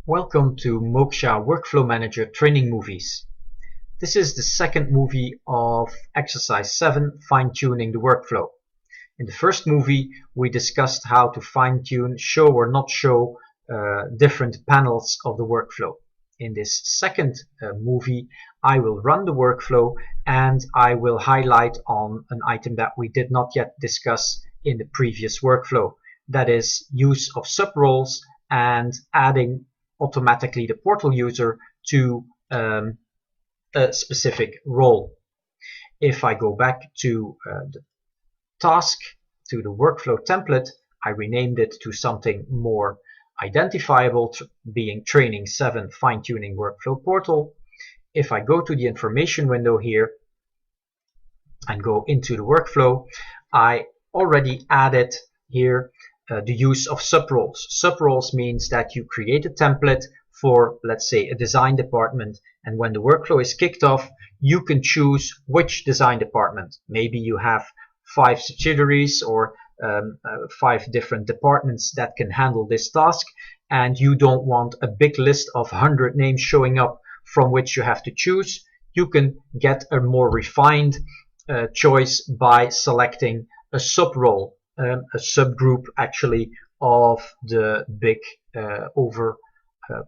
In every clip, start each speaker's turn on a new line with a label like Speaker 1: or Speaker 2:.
Speaker 1: Welcome to Moksa Workflow Manager Training Movies. This is the second movie of Exercise 7, Fine-Tuning the Workflow. In the first movie, we discussed how to fine-tune, show or not show different panels of the workflow. In this second movie, I will run the workflow and I will highlight on an item that we did not yet discuss in the previous workflow. That is use of sub-roles and adding automatically the portal user to a specific role. If I go back to the task, to the workflow template, I renamed it to something more identifiable, being Training 7 Fine-Tuning Workflow Portal. If I go to the information window here and go into the workflow, I already added here the use of sub-roles. Sub-roles means that you create a template for, let's say, a design department, and when the workflow is kicked off, you can choose which design department. Maybe you have 5 subsidiaries or 5 different departments that can handle this task, and you don't want a big list of 100 names showing up from which you have to choose. You can get a more refined choice by selecting a sub-role. A subgroup actually of the big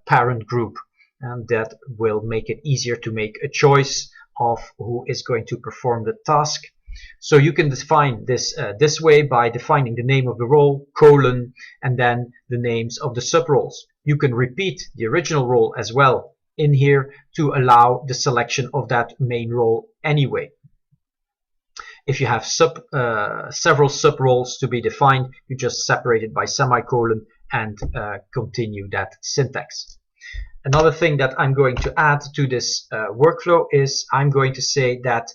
Speaker 1: parent group, and that will make it easier to make a choice of who is going to perform the task. So you can define this this way by defining the name of the role, colon, and then the names of the sub-roles. You can repeat the original role as well in here to allow the selection of that main role anyway. If you have several sub-roles to be defined, you just separate it by semicolon and continue that syntax. Another thing that I'm going to add to this workflow is I'm going to say that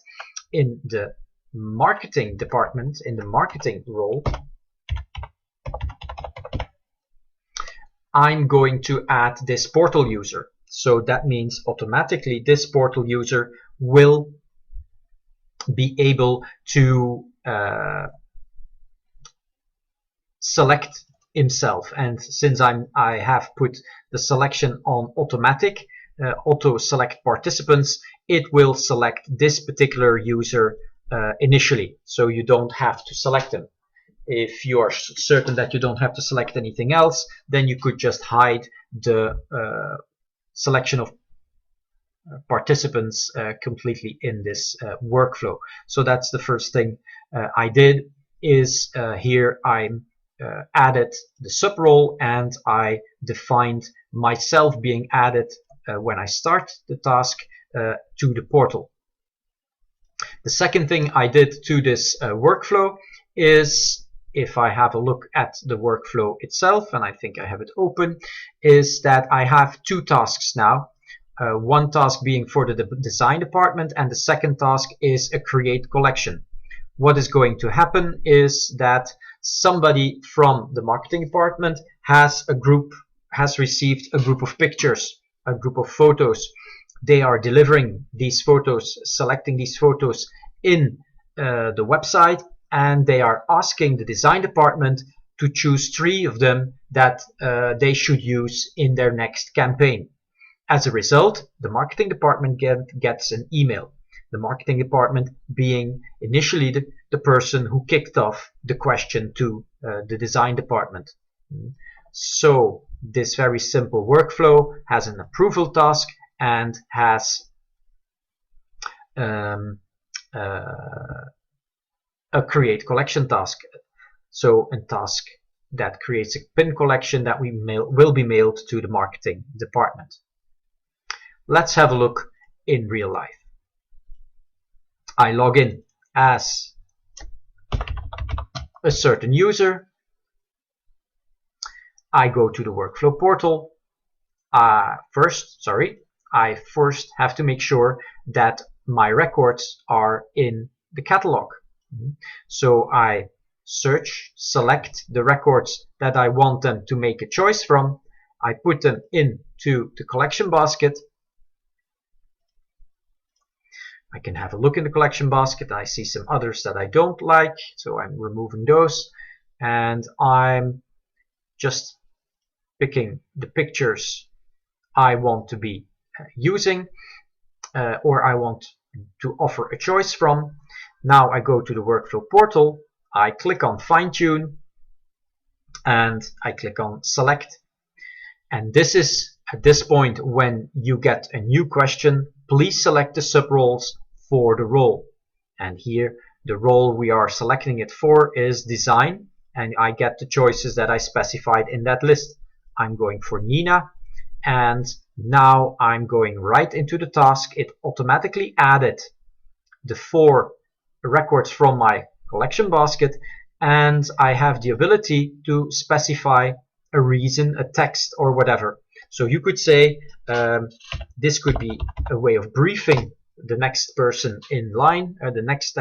Speaker 1: in the marketing department, in the marketing role, I'm going to add this portal user. So that means automatically this portal user will be able to select himself, and since I have put the selection on automatic, auto select participants, it will select this particular user initially, so you don't have to select them. If you are certain that you don't have to select anything else, then you could just hide the selection of participants completely in this workflow. So that's the first thing I did is here I added the sub-role and I defined myself being added when I start the task to the portal. The second thing I did to this workflow is, if I have a look at the workflow itself, and I think I have it open, is that I have 2 tasks now. One task being for the design department, and the second task is a create collection. What is going to happen is that somebody from the marketing department has received a group of pictures, a group of photos. They are delivering these photos, selecting these photos in the website, and they are asking the design department to choose 3 of them that they should use in their next campaign. As a result, the marketing department gets an email. The marketing department being initially the person who kicked off the question to the design department. So this very simple workflow has an approval task and has a create collection task. So a task that creates a pin collection that will be mailed to the marketing department. Let's have a look in real life. I log in as a certain user. I go to the workflow portal. I first have to make sure that my records are in the catalog. So I select the records that I want them to make a choice from. I put them into the collection basket. I can have a look in the collection basket. I see some others that I don't like, so I'm removing those, and I'm just picking the pictures I want to be using or I want to offer a choice from. Now I go to the workflow portal, I click on fine tune and I click on select. And this is at this point when you get a new question, please select the sub-roles for the role. And here the role we are selecting it for is design, and I get the choices that I specified in that list. I'm going for Nina, and now I'm going right into the task. It automatically added the 4 records from my collection basket, and I have the ability to specify a reason, a text, or whatever. So you could say this could be a way of briefing the next person in line, the next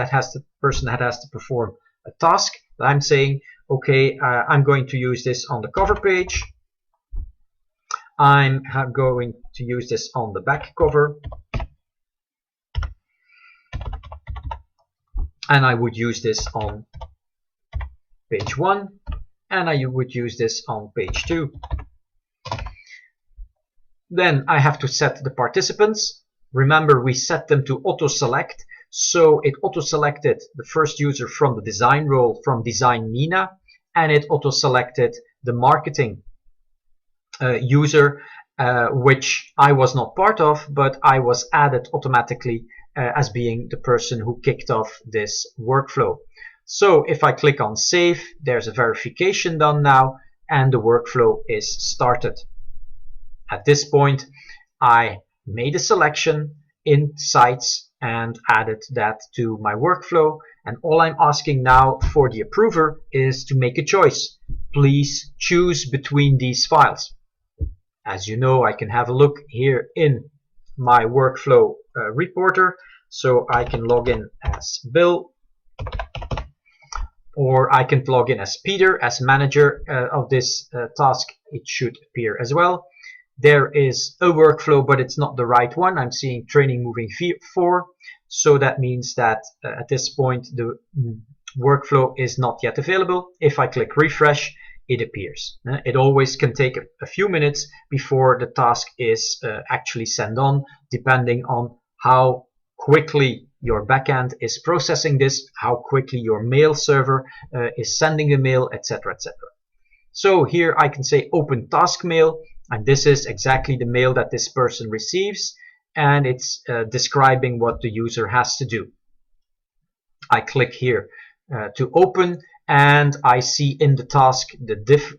Speaker 1: person that has to perform a task. I'm saying, okay, I'm going to use this on the cover page. I'm going to use this on the back cover. And I would use this on page 1. And I would use this on page 2. Then I have to set the participants. Remember, we set them to auto-select. So it auto-selected the first user from the design role from design Nina, and it auto-selected the marketing user, which I was not part of, but I was added automatically as being the person who kicked off this workflow. So if I click on save, there's a verification done now, and the workflow is started. At this point, I made a selection in sites and added that to my workflow. And all I'm asking now for the approver is to make a choice. Please choose between these files. As you know, I can have a look here in my workflow reporter. So I can log in as Bill, or I can log in as Peter, as manager of this task. It should appear as well. There is a workflow, but it's not the right one. I'm seeing training moving 4. So that means that at this point, the workflow is not yet available. If I click refresh, it appears. It always can take a few minutes before the task is actually sent on, depending on how quickly your backend is processing this, how quickly your mail server is sending the mail, etc., etc. So here I can say open task mail, and this is exactly the mail that this person receives, and it's describing what the user has to do. I click here to open, and I see in the task the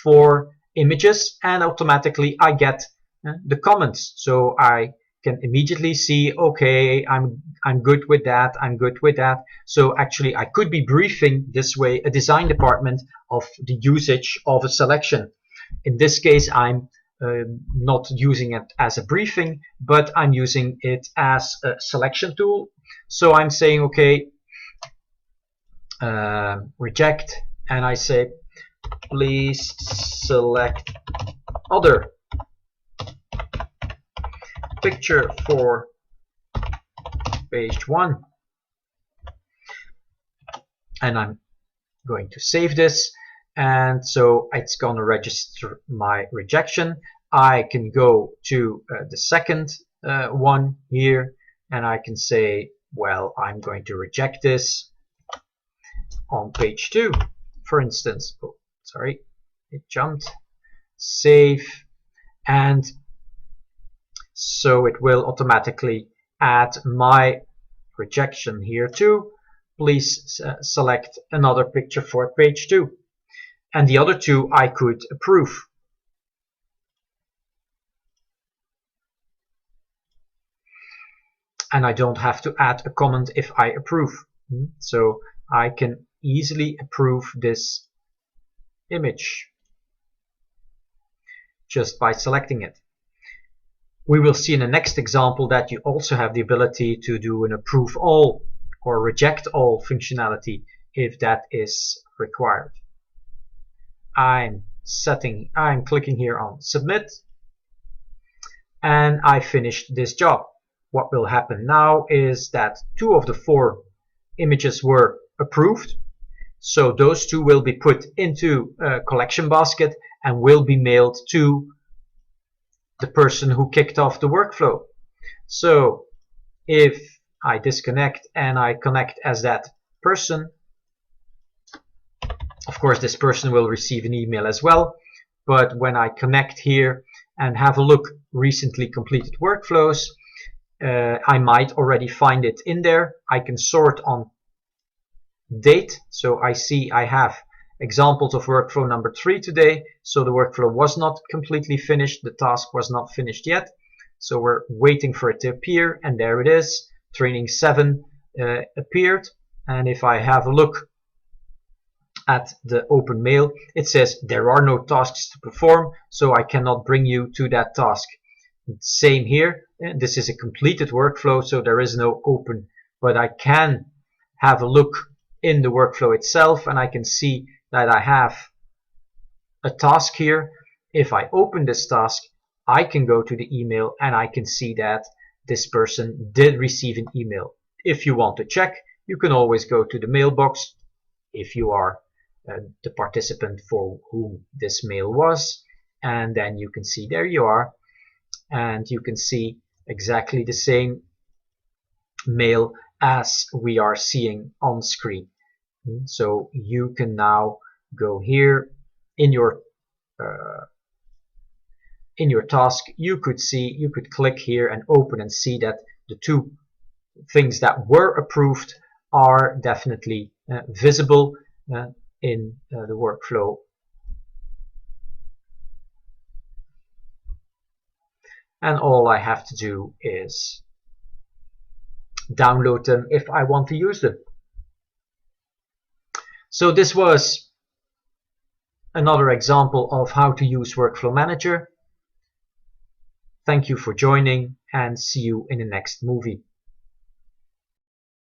Speaker 1: 4 images, and automatically I get the comments. So I can immediately see, okay, I'm good with that, I'm good with that. So actually I could be briefing this way a design department of the usage of a selection. In this case, I'm not using it as a briefing, but I'm using it as a selection tool. So I'm saying, okay, reject, and I say, please select other picture for page 1. And I'm going to save this. And so it's going to register my rejection. I can go to the second one here, and I can say, well, I'm going to reject this on page 2, for instance. Oh, sorry, it jumped. Save, and so it will automatically add my rejection here too. Please select another picture for page 2. And the other 2 I could approve. And I don't have to add a comment if I approve. So I can easily approve this image just by selecting it. We will see in the next example that you also have the ability to do an approve all or reject all functionality if that is required. I'm clicking here on submit, and I finished this job. What will happen now is that 2 of the 4 images were approved. So those 2 will be put into a collection basket and will be mailed to the person who kicked off the workflow. So if I disconnect and I connect as that person, of course this person will receive an email as well. But when I connect here and have a look recently completed workflows, I might already find it in there. I can sort on date, so I see I have examples of workflow number 3 today. So the workflow was not completely finished, the task was not finished yet, so we're waiting for it to appear, and there it is. Training 7 appeared, and if I have a look at the open mail, it says there are no tasks to perform, so I cannot bring you to that task. Same here, this is a completed workflow, so there is no open, but I can have a look in the workflow itself and I can see that I have a task here. If I open this task, I can go to the email and I can see that this person did receive an email. If you want to check, you can always go to the mailbox if you are the participant for whom this mail was, and then you can see there you are, and you can see exactly the same mail as we are seeing on screen. So you can now go here in your task. You could click here and open and see that the 2 things that were approved are definitely visible in the workflow. And all I have to do is download them if I want to use them. So this was another example of how to use Workflow Manager. Thank you for joining, and see you in the next movie.